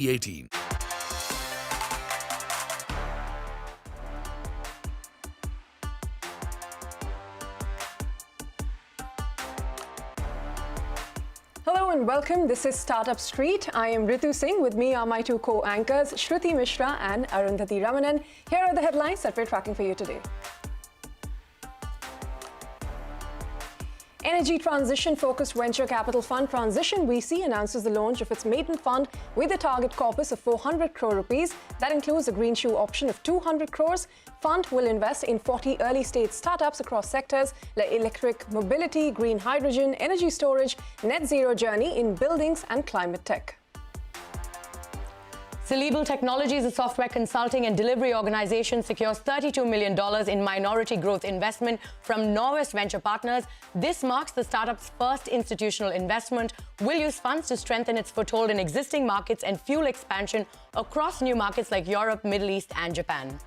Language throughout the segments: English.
CNBC-TV18. Hello and welcome. This is Startup Street. I am Ritu Singh. With me are my two co-anchors, Shruti Mishra and Arundhati Ramanan. Here are the headlines that we're tracking for you today. Energy transition-focused venture capital fund Transition VC announces the launch of its maiden fund with a target corpus of 400 crore rupees. That includes a green shoe option of 200 crores. Fund will invest in 40 early-stage startups across sectors like electric mobility, green hydrogen, energy storage, net zero journey in buildings and climate tech. Sellable Technologies, a software consulting and delivery organization, secures $32 million in minority growth investment from Norwest Venture Partners. This marks the startup's first institutional investment. Will use funds to strengthen its foothold in existing markets and fuel expansion across new markets like Europe, Middle East, and Japan.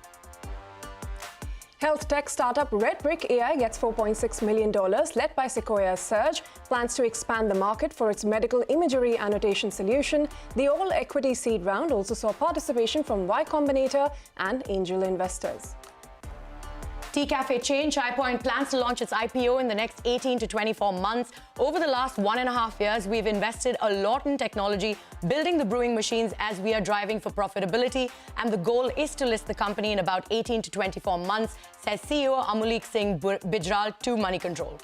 Health tech startup Redbrick AI gets $4.6 million, led by Sequoia's Surge, plans to expand the market for its medical imagery annotation solution. The all-equity seed round also saw participation from Y Combinator and angel investors. Tea cafe chain Chai Point plans to launch its IPO in the next 18 to 24 months. Over the last 1.5 years, we've invested a lot in technology, building the brewing machines as we are driving for profitability, and the goal is to list the company in about 18 to 24 months, says CEO Amulik Singh Bijral to Money Control.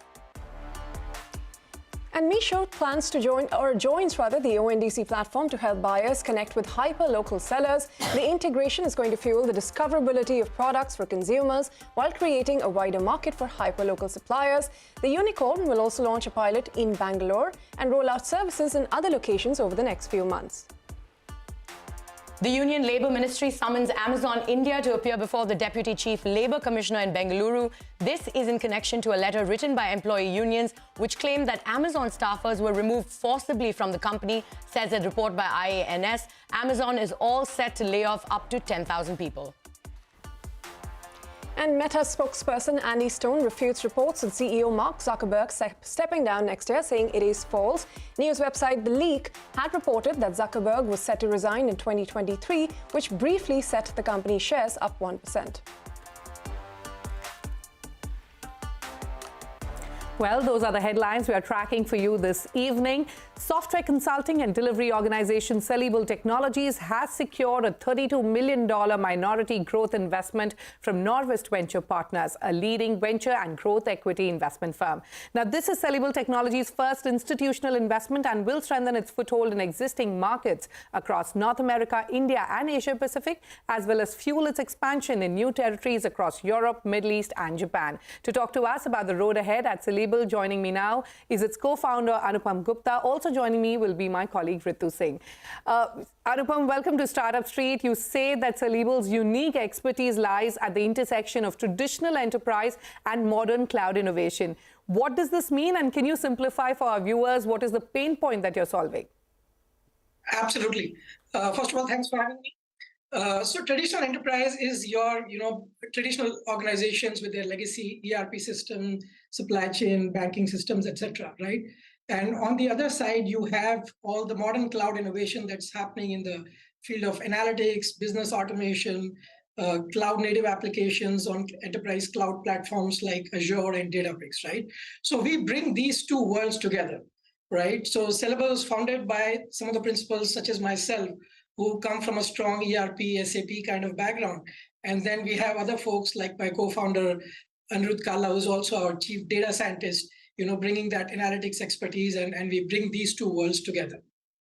And Meesho plans to joins the ONDC platform to help buyers connect with hyper-local sellers. The integration is going to fuel the discoverability of products for consumers while creating a wider market for hyper-local suppliers. The unicorn will also launch a pilot in Bangalore and roll out services in other locations over the next few months. The Union Labour Ministry summons Amazon India to appear before the Deputy Chief Labour Commissioner in Bengaluru. This is in connection to a letter written by employee unions which claim that Amazon staffers were removed forcibly from the company, says a report by IANS. Amazon is all set to lay off up to 10,000 people. And Meta spokesperson Andy Stone refutes reports of CEO Mark Zuckerberg stepping down next year, saying it is false. News website The Leak had reported that Zuckerberg was set to resign in 2023, which briefly set the company's shares up 1%. Well, those are the headlines we are tracking for you this evening. Software consulting and delivery organization Sellable Technologies has secured a $32 million minority growth investment from Norwest Venture Partners, a leading venture and growth equity investment firm. Now, this is Sellable Technologies' first institutional investment and will strengthen its foothold in existing markets across North America, India, and Asia Pacific, as well as fuel its expansion in new territories across Europe, Middle East, and Japan. To talk to us about the road ahead at Sellable, joining me now is its co-founder Anupam Gupta. Also joining me will be my colleague Ritu Singh. Anupam, welcome to Startup Street. You say that Sellable's unique expertise lies at the intersection of traditional enterprise and modern cloud innovation. What does this mean, and can you simplify for our viewers what is the pain point that you're solving? Absolutely. First of all, thanks for having me. So traditional enterprise is your, traditional organizations with their legacy ERP system, supply chain, banking systems, etc., right? And on the other side, you have all the modern cloud innovation that's happening in the field of analytics, business automation, cloud native applications on enterprise cloud platforms like Azure and Databricks, right? So we bring these two worlds together, right? So Sellable is founded by some of the principals such as myself, who come from a strong ERP, SAP kind of background. And then we have other folks like my co-founder, Anirudh Kalla, who's also our chief data scientist, bringing that analytics expertise, and we bring these two worlds together.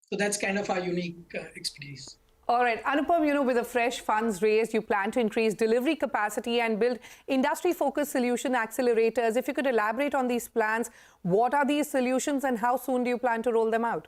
So that's kind of our unique expertise. All right, Anupam, with the fresh funds raised, you plan to increase delivery capacity and build industry-focused solution accelerators. If you could elaborate on these plans, what are these solutions and how soon do you plan to roll them out?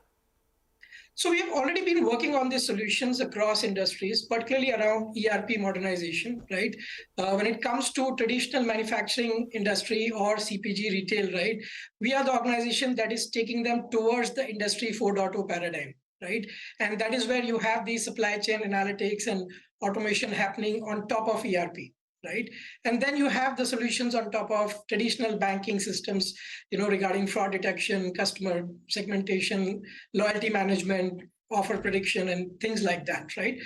So we have already been working on these solutions across industries, particularly around ERP modernization, right? When it comes to traditional manufacturing industry or CPG retail, right? We are the organization that is taking them towards the Industry 4.0 paradigm, right? And that is where you have the supply chain analytics and automation happening on top of ERP, right? And then you have the solutions on top of traditional banking systems, regarding fraud detection, customer segmentation, loyalty management, offer prediction and things like that, right?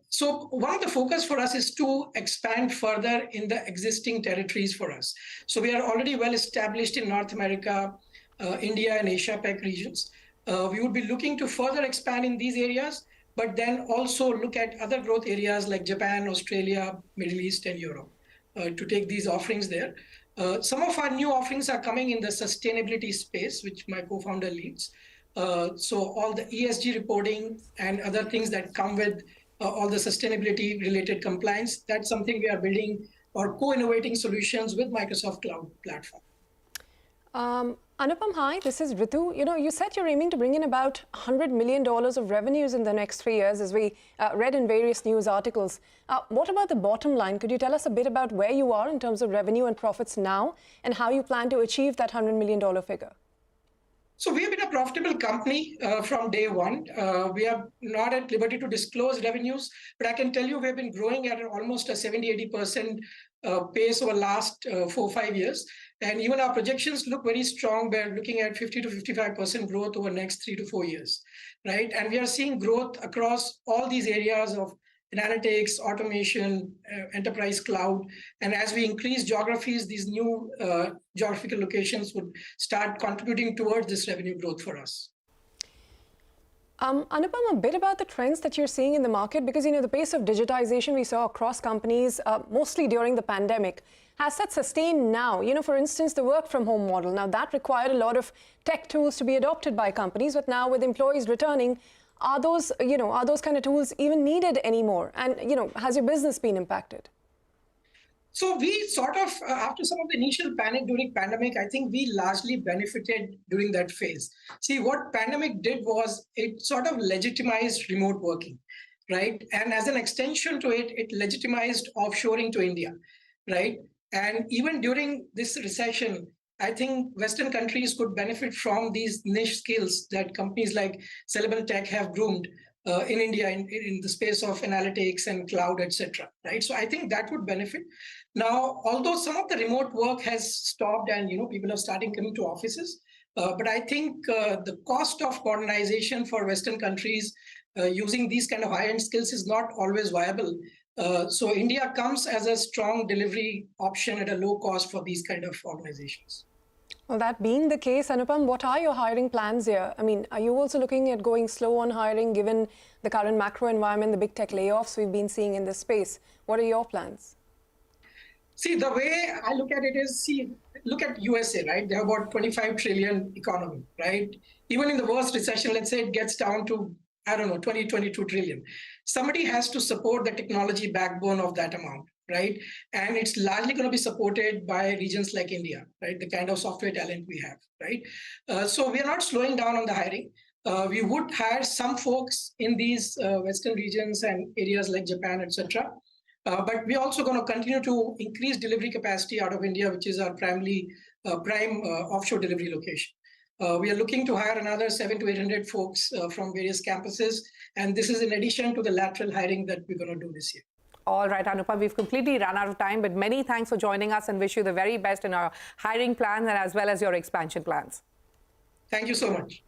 So one of the focus for us is to expand further in the existing territories for us. So we are already well established in North America, India and Asia Pac regions. We would be looking to further expand in these areas, but then also look at other growth areas like Japan, Australia, Middle East, and Europe to take these offerings there. Some of our new offerings are coming in the sustainability space, which my co-founder leads. So all the ESG reporting and other things that come with all the sustainability related compliance, that's something we are building or co-innovating solutions with Microsoft Cloud Platform. Anupam, hi, this is Ritu. You said you're aiming to bring in about $100 million of revenues in the next 3 years, as we read in various news articles. What about the bottom line? Could you tell us a bit about where you are in terms of revenue and profits now, and how you plan to achieve that $100 million figure? So we have been a profitable company from day one. We are not at liberty to disclose revenues, but I can tell you we have been growing at almost a 70-80% pace over the last 4-5 years. And even our projections look very strong. We're looking at 50 to 55% growth over the next 3 to 4 years, right? And we are seeing growth across all these areas of analytics, automation, enterprise cloud. And as we increase geographies, these new geographical locations would start contributing towards this revenue growth for us. Anupam, a bit about the trends that you're seeing in the market, because the pace of digitization we saw across companies, mostly during the pandemic, has that sustained now? For instance, the work from home model. Now that required a lot of tech tools to be adopted by companies, but now with employees returning, are those kind of tools even needed anymore? And, has your business been impacted? So we sort of, after some of the initial panic during pandemic, I think we largely benefited during that phase. See, what pandemic did was it sort of legitimized remote working, right? And as an extension to it, it legitimized offshoring to India, right? And even during this recession, I think Western countries could benefit from these niche skills that companies like Sellable Tech have groomed in India in the space of analytics and cloud, etc. Right? So I think that would benefit. Now, although some of the remote work has stopped and people are starting coming to offices, but I think the cost of modernization for Western countries using these kind of high-end skills is not always viable. So India comes as a strong delivery option at a low cost for these kind of organizations. Well, that being the case, Anupam, what are your hiring plans here? I mean, are you also looking at going slow on hiring given the current macro environment, the big tech layoffs we've been seeing in this space? What are your plans? See, the way I look at it is, look at USA, right? They have about 25 trillion economy, right? Even in the worst recession, let's say it gets down to, 20, 22 trillion. Somebody has to support the technology backbone of that amount, right? And it's largely going to be supported by regions like India, right? The kind of software talent we have, right? So we are not slowing down on the hiring. We would hire some folks in these Western regions and areas like Japan, etc. But we're also going to continue to increase delivery capacity out of India, which is our prime offshore delivery location. We are looking to hire another 700 to 800 folks from various campuses. And this is in addition to the lateral hiring that we're going to do this year. All right, Anupam, we've completely run out of time, but many thanks for joining us and wish you the very best in our hiring plans and as well as your expansion plans. Thank you so much.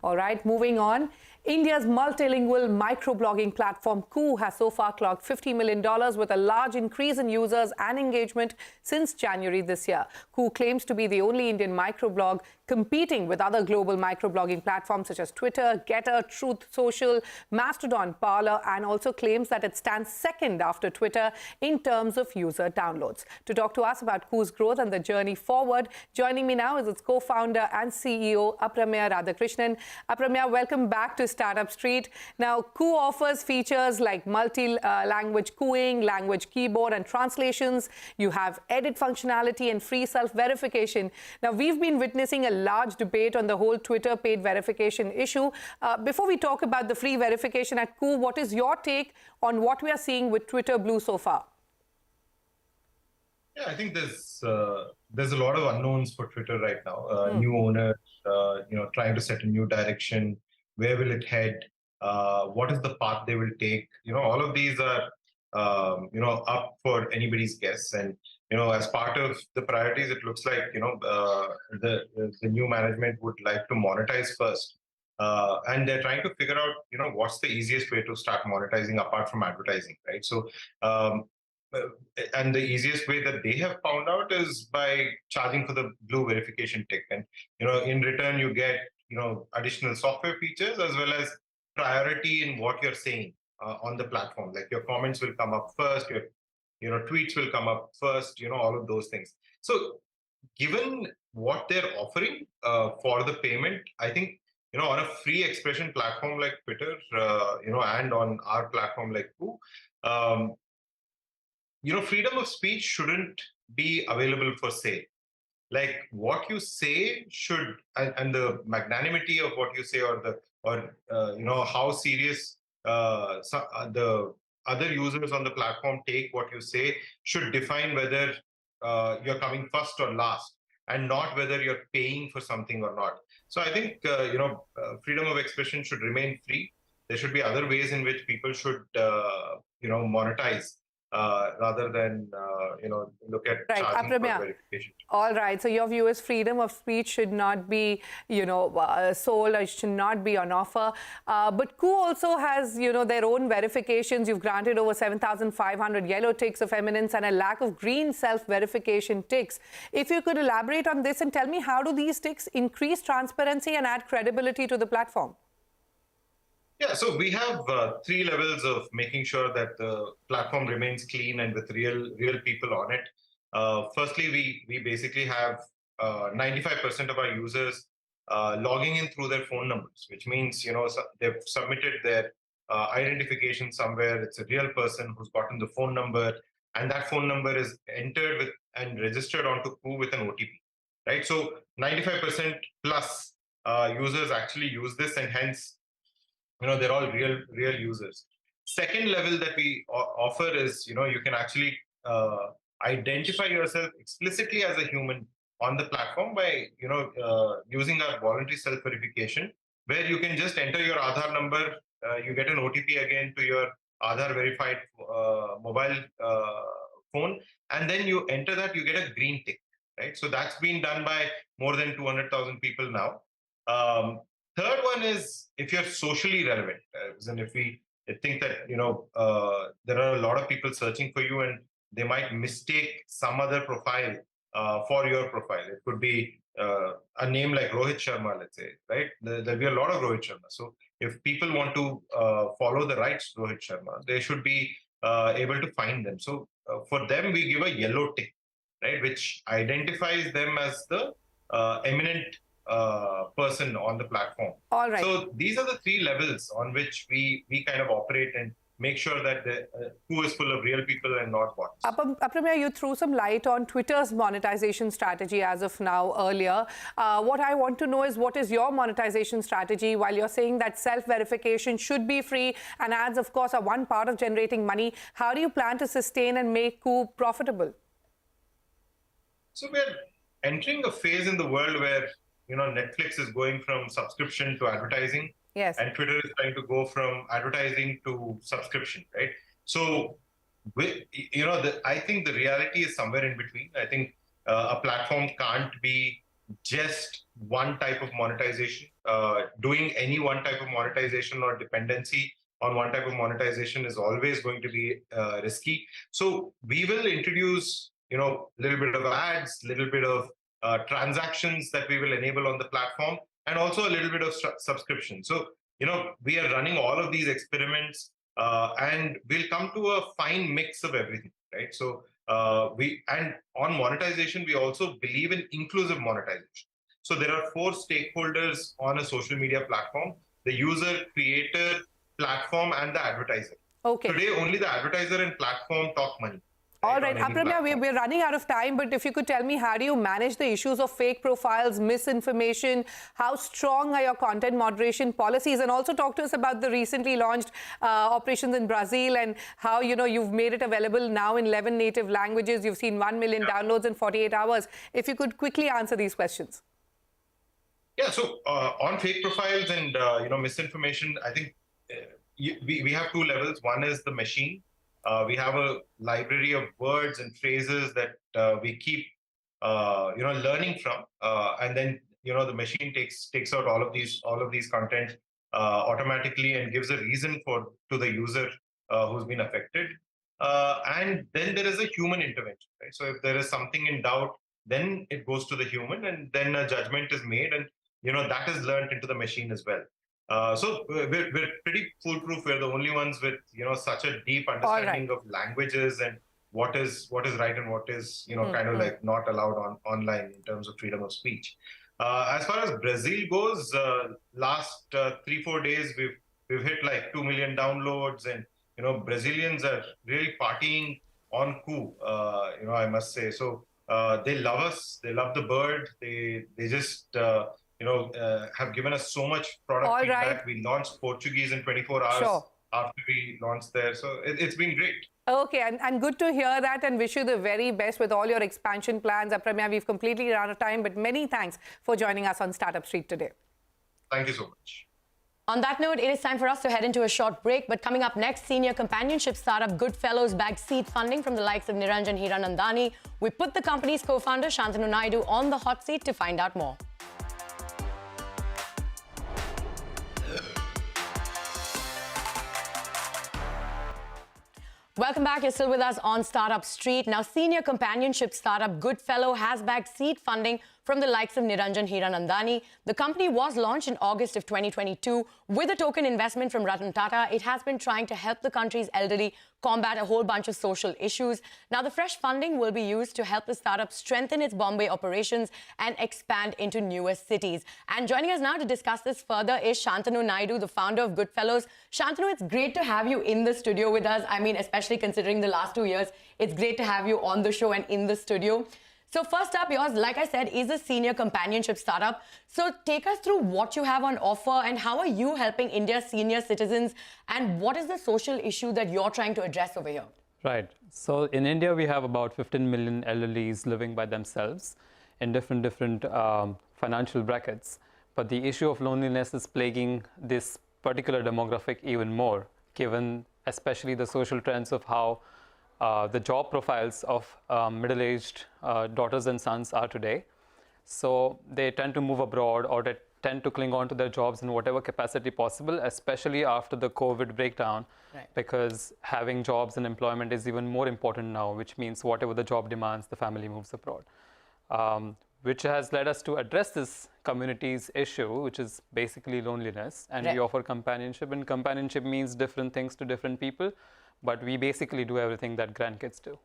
All right, moving on. India's multilingual microblogging platform Koo has so far clocked $50 million with a large increase in users and engagement since January this year. Koo claims to be the only Indian microblog competing with other global microblogging platforms such as Twitter, Getter, Truth Social, Mastodon, Parler, and also claims that it stands second after Twitter in terms of user downloads. To talk to us about Koo's growth and the journey forward, joining me now is its co-founder and CEO, Apramya Radhakrishnan. Apramya, welcome back to Startup Street. Now, Koo offers features like multi-language cooing, language keyboard and translations. You have edit functionality and free self-verification. Now, we've been witnessing a large debate on the whole Twitter paid verification issue. Before we talk about the free verification at Koo, what is your take on what we are seeing with Twitter Blue so far? Yeah, I think there's a lot of unknowns for Twitter right now. New owners, trying to set a new direction. Where will it head? What is the path they will take? All of these are, up for anybody's guess. And, as part of the priorities, it looks like, the new management would like to monetize first and they're trying to figure out, what's the easiest way to start monetizing apart from advertising, right? So, and the easiest way that they have found out is by charging for the blue verification tick, and in return you get additional software features as well as priority in what you're saying on the platform. Like your comments will come up first, your tweets will come up first, all of those things. So, given what they're offering for the payment, I think on a free expression platform like Twitter, and on our platform like Koo, freedom of speech shouldn't be available for sale. Like what you say should, and the magnanimity of what you say, or how serious the other users on the platform take what you say, should define whether you're coming first or last, and not whether you're paying for something or not. So I think freedom of expression should remain free. There should be other ways in which people should monetize rather than look at charging for verification. All right. So your view is freedom of speech should not be sold, or should not be on offer. But Koo also has their own verifications. You've granted over 7,500 yellow ticks of eminence and a lack of green self-verification ticks. If you could elaborate on this and tell me, how do these ticks increase transparency and add credibility to the platform? Yeah, so we have 3 levels of making sure that the platform remains clean and with real people on it. Firstly, we basically have 95% of our users logging in through their phone numbers, which means they've submitted their identification somewhere. It's a real person who's gotten the phone number, and that phone number is entered with and registered onto Koo with an OTP, right? So 95% plus users actually use this, and hence they're all real users. Second level that we offer is you can actually identify yourself explicitly as a human on the platform by using our voluntary self-verification, where you can just enter your Aadhaar number, you get an OTP again to your Aadhaar verified mobile phone, and then you enter that, you get a green tick, right? So that's been done by more than 200,000 people now. Third one is if you're socially relevant, and if we think that there are a lot of people searching for you, and they might mistake some other profile for your profile. It could be a name like Rohit Sharma, let's say, right? There'll be a lot of Rohit Sharma. So if people want to follow the right Rohit Sharma, they should be able to find them. So for them, we give a yellow tick, right, which identifies them as the eminent person on the platform. All right. So these are the 3 levels on which we kind of operate and make sure that the Koo is full of real people and not bots. Aprameya, you threw some light on Twitter's monetization strategy as of now earlier. What I want to know is, what is your monetization strategy? While you're saying that self-verification should be free and ads, of course, are one part of generating money, how do you plan to sustain and make Koo profitable? So we're entering a phase in the world where Netflix is going from subscription to advertising. Yes. And Twitter is trying to go from advertising to subscription, right? So, I think the reality is somewhere in between. I think a platform can't be just one type of monetization. Doing any one type of monetization or dependency on one type of monetization is always going to be risky. So we will introduce, a little bit of ads, little bit of transactions that we will enable on the platform, and also a little bit of subscription. So, we are running all of these experiments, and we'll come to a fine mix of everything, right? So, and on monetization, we also believe in inclusive monetization. So there are 4 stakeholders on a social media platform: the user, creator, platform, and the advertiser. Okay. Today, only the advertiser and platform talk money. All right, Aprameya, we're running out of time, but if you could tell me, how do you manage the issues of fake profiles, misinformation? How strong are your content moderation policies? And also talk to us about the recently launched operations in Brazil, and how, you've made it available now in 11 native languages. You've seen 1 million downloads in 48 hours. If you could quickly answer these questions. Yeah, so on fake profiles and, misinformation, I think we have 2 levels. One is the machine. We have a library of words and phrases that we keep, learning from, and then the machine takes out all of these content automatically and gives a reason to the user who's been affected. And then there is a human intervention, right? So if there is something in doubt, then it goes to the human, and then a judgment is made, and that is learned into the machine as well. So we're pretty foolproof. We're the only ones with such a deep understanding of languages and what is right and what is kind of like not allowed online in terms of freedom of speech. As far as Brazil goes, last 3-4 days we've hit like 2 million downloads, and Brazilians are really partying on coup. I must say. So they love us. They love the bird. They just have given us so much product feedback. We launched Portuguese in 24 hours after we launched there. So it's been great. Okay, and good to hear that, and wish you the very best with all your expansion plans. Apramya, we've completely run out of time, but many thanks for joining us on Startup Street today. Thank you so much. On that note, it is time for us to head into a short break. But coming up next, senior companionship startup Goodfellow bagged seed funding from the likes of Niranjan Hiranandani. We put the company's co-founder Shantanu Naidu on the hot seat to find out more. Welcome back. You're still with us on Startup Street. Now, senior companionship startup Goodfellow has bagged seed funding from the likes of Niranjan Hiranandani. The company was launched in August of 2022 with a token investment from Ratan Tata. It has been trying to help the country's elderly combat a whole bunch of social issues. Now, the fresh funding will be used to help the startup strengthen its Bombay operations and expand into newer cities. And joining us now to discuss this further is Shantanu Naidu, the founder of Goodfellows. Shantanu, it's great to have you in the studio with us. I mean, especially considering the last 2 years, it's great to have you on the show and in the studio. So first up, yours, like I said, is a senior companionship startup. So take us through what you have on offer and how are you helping India's senior citizens, and what is the social issue that you're trying to address over here? Right. So in India, we have about 15 million elderlies living by themselves in different financial brackets. But the issue of loneliness is plaguing this particular demographic even more, given especially the social trends of how the job profiles of middle-aged daughters and sons are today. So they tend to move abroad, or they tend to cling on to their jobs in whatever capacity possible, especially after the COVID breakdown, because having jobs and employment is even more important now, which means whatever the job demands, the family moves abroad. Which has led us to address this community's issue, which is basically loneliness. And we offer companionship, and companionship means different things to different people. But we basically do everything that grandkids do.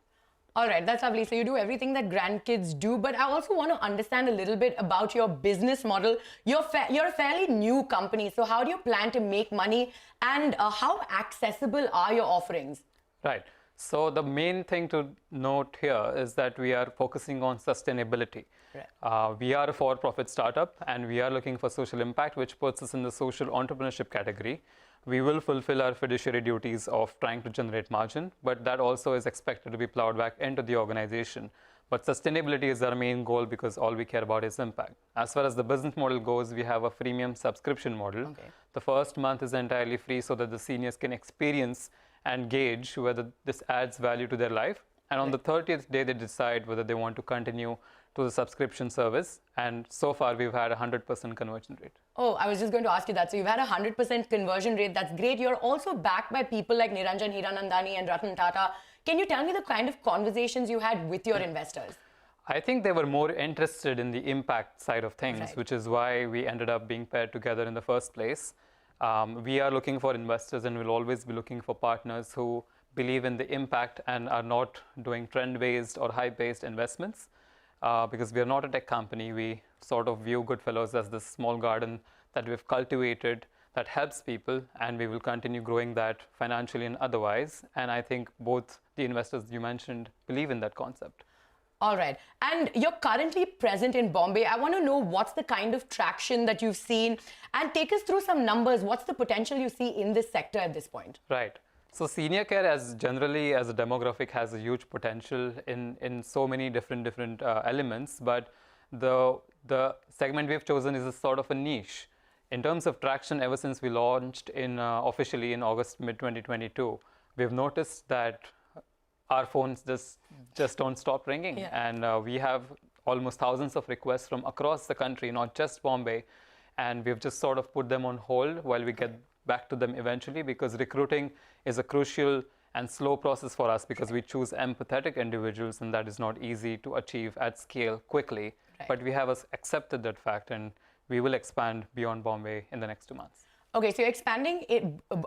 All right, that's lovely. So you do everything that grandkids do. But I also want to understand a little bit about your business model. You're a fairly new company. So how do you plan to make money, and how accessible are your offerings? Right. So the main thing to note here is that we are focusing on sustainability. We are a for-profit startup, and we are looking for social impact, which puts us in the social entrepreneurship category. We will fulfill our fiduciary duties of trying to generate margin, but that also is expected to be plowed back into the organization. But sustainability is our main goal, because all we care about is impact. As far as the business model goes, we have a freemium subscription model. The first month is entirely free so that the seniors can experience and gauge whether this adds value to their life. And on the 30th day, they decide whether they want to continue to the subscription service. And so far, we've had a 100% conversion rate. Oh, I was just going to ask you that. So you've had a 100% conversion rate. That's great. You're also backed by people like Niranjan Hiranandani and Ratan Tata. Can you tell me the kind of conversations you had with your investors? I think they were more interested in the impact side of things, which is why we ended up being paired together in the first place. We are looking for investors, and we'll always be looking for partners who believe in the impact and are not doing trend-based or hype-based investments. Because we are not a tech company, we sort of view Goodfellows as this small garden that we've cultivated that helps people, and we will continue growing that financially and otherwise. And I think both the investors you mentioned believe in that concept. All right. And you're currently present in Bombay. I want to know what's the kind of traction that you've seen, and take us through some numbers. What's the potential you see in this sector at this point? Right. So senior care generally as a demographic has a huge potential in so many different elements, but the segment we've chosen is a sort of a niche. In terms of traction, ever since we launched officially in August mid-2022, we've noticed that our phones just don't stop ringing. And we have almost thousands of requests from across the country, not just Bombay. And we've just sort of put them on hold while we get back to them eventually, because recruiting is a crucial and slow process for us, because we choose empathetic individuals, and that is not easy to achieve at scale quickly. Right. But we have accepted that fact, and we will expand beyond Bombay in the next 2 months. Okay, so you're expanding it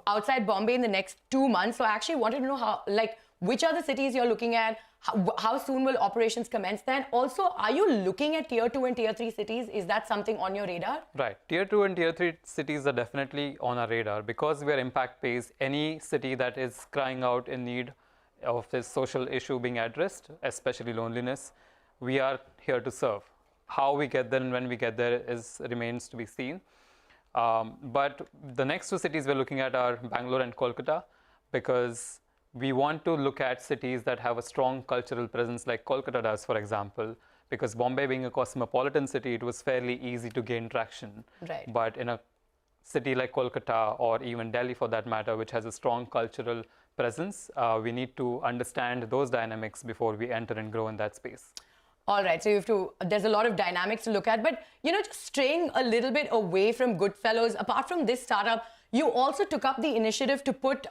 outside Bombay in the next 2 months. So I actually wanted to know how, like, which are the cities you're looking at? How soon will operations commence then? Also, are you looking at tier 2 and tier 3 cities? Is that something on your radar? Right. Tier 2 and tier 3 cities are definitely on our radar, because we are impact-based. Any city that is crying out in need of this social issue being addressed, especially loneliness, we are here to serve. How we get there and when we get there remains to be seen. But the next 2 cities we're looking at are Bangalore and Kolkata, because we want to look at cities that have a strong cultural presence like Kolkata does, for example, because Bombay being a cosmopolitan city, it was fairly easy to gain traction. Right. But in a city like Kolkata, or even Delhi for that matter, which has a strong cultural presence, we need to understand those dynamics before we enter and grow in that space. All right, so there's a lot of dynamics to look at, but, just straying a little bit away from Goodfellows, apart from this startup, you also took up the initiative to put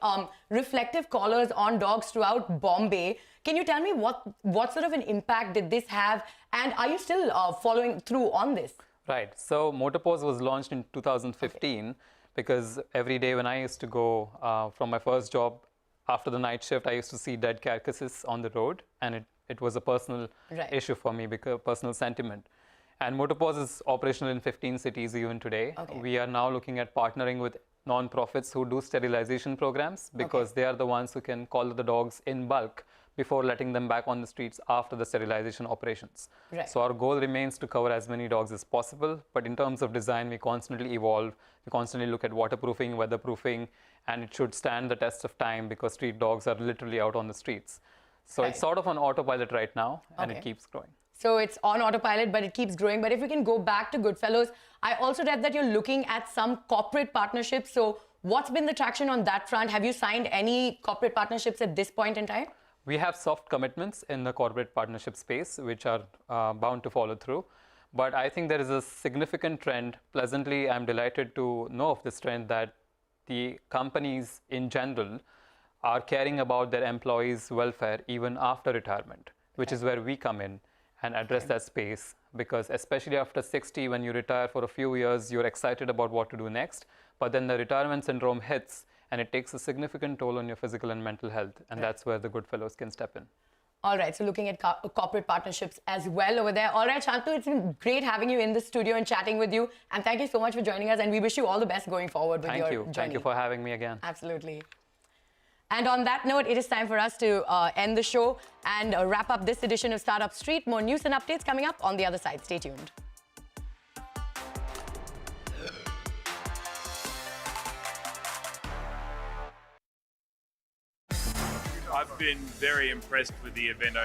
reflective collars on dogs throughout Bombay. Can you tell me what sort of an impact did this have, and are you still following through on this? Right, so Motorpose was launched in 2015, because every day when I used to go from my first job after the night shift, I used to see dead carcasses on the road, and it was a personal issue for me, because personal sentiment. And Motorpause is operational in 15 cities even today. Okay. We are now looking at partnering with non-profits who do sterilization programs, because they are the ones who can collar the dogs in bulk before letting them back on the streets after the sterilization operations. Right. So our goal remains to cover as many dogs as possible, but in terms of design, we constantly evolve. We constantly look at waterproofing, weatherproofing, and it should stand the test of time, because street dogs are literally out on the streets. So it's sort of on autopilot right now, and it keeps growing. So it's on autopilot, but it keeps growing. But if we can go back to Goodfellows, I also read that you're looking at some corporate partnerships. So what's been the traction on that front? Have you signed any corporate partnerships at this point in time? We have soft commitments in the corporate partnership space, which are bound to follow through. But I think there is a significant trend. Pleasantly, I'm delighted to know of this trend, that the companies in general are caring about their employees' welfare even after retirement, which is where we come in and address that space, because especially after 60, when you retire for a few years, you're excited about what to do next, but then the retirement syndrome hits, and it takes a significant toll on your physical and mental health, and that's where the Goodfellows can step in. All right, so looking at corporate partnerships as well over there. All right, Shantu, it's been great having you in the studio and chatting with you, and thank you so much for joining us, and we wish you all the best going forward with your journey. Thank you for having me again. Absolutely. And on that note, it is time for us to end the show and wrap up this edition of Startup Street. More news and updates coming up on the other side. Stay tuned. I've been very impressed with the event